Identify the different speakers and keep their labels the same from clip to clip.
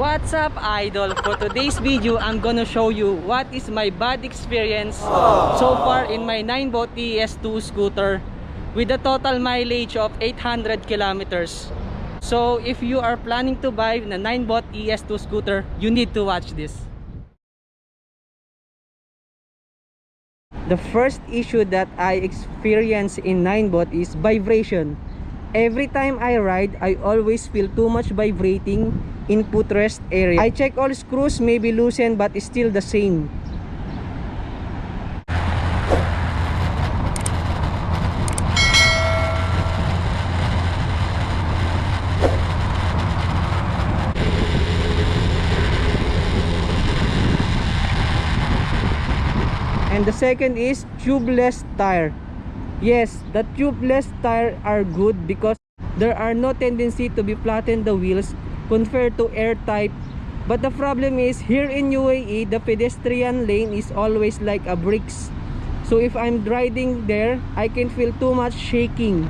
Speaker 1: What's up, idol? For today's video, I'm gonna show you what is my bad experience so far in my NINEBOT ES2 scooter with a total mileage of 800 kilometers. So if you are planning to buy the NINEBOT ES2 scooter, you need to watch this. The first issue that I experience in NINEBOT is vibration. Every time I ride, I always feel too much vibrating in footrest area. I check all screws, maybe loosened, but it's still the same. And the second is tubeless tire. Yes, the tubeless tire are good because there are no tendency to be flatten the wheels compared to air type. But the problem is here in UAE, the pedestrian lane is always like a bricks. So if I'm riding there, I can feel too much shaking.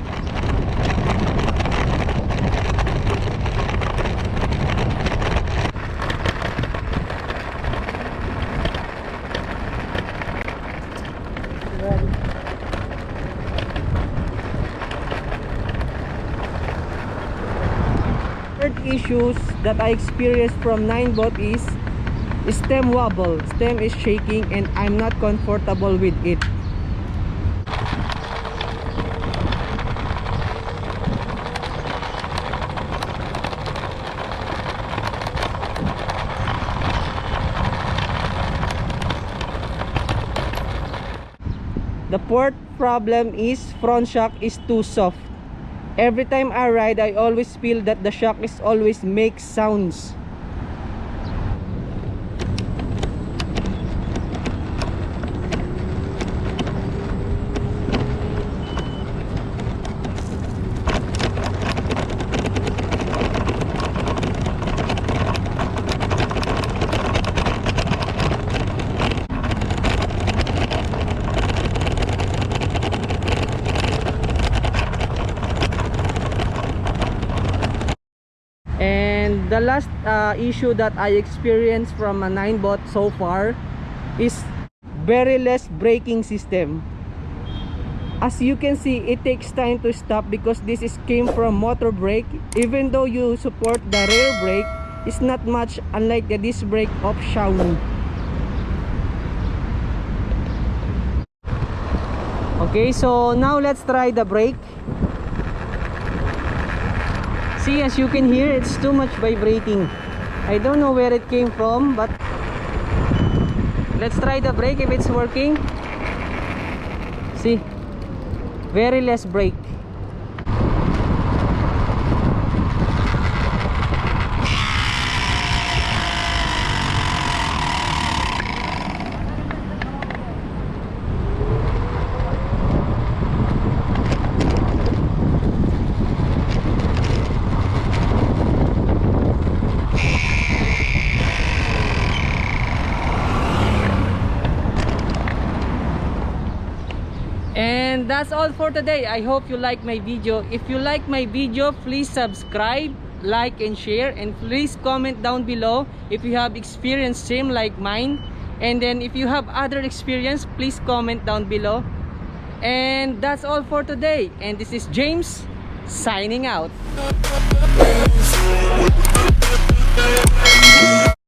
Speaker 1: Third issues that I experienced from NINEBOT is stem wobble. Stem is shaking and I'm not comfortable with it. The fourth problem is front shock is too soft. Every time I ride, I always feel that the shock is always makes sounds. And the last issue that I experienced from a NINEBOT so far is very less braking system. As you can see, it takes time to stop because this is came from motor brake. Even though you support the rear brake, it's not much unlike the disc brake of Xiaomi. Okay, so now let's try the brake. See, as you can hear, it's too much vibrating. I don't know where it came from, but let's try the brake if it's working. See, very less brake. And that's all for today. I hope you like my video. If you like my video, please subscribe, like and share, and please comment down below if you have experience same like mine. And then if you have other experience, please comment down below. And that's all for today. And this is James signing out.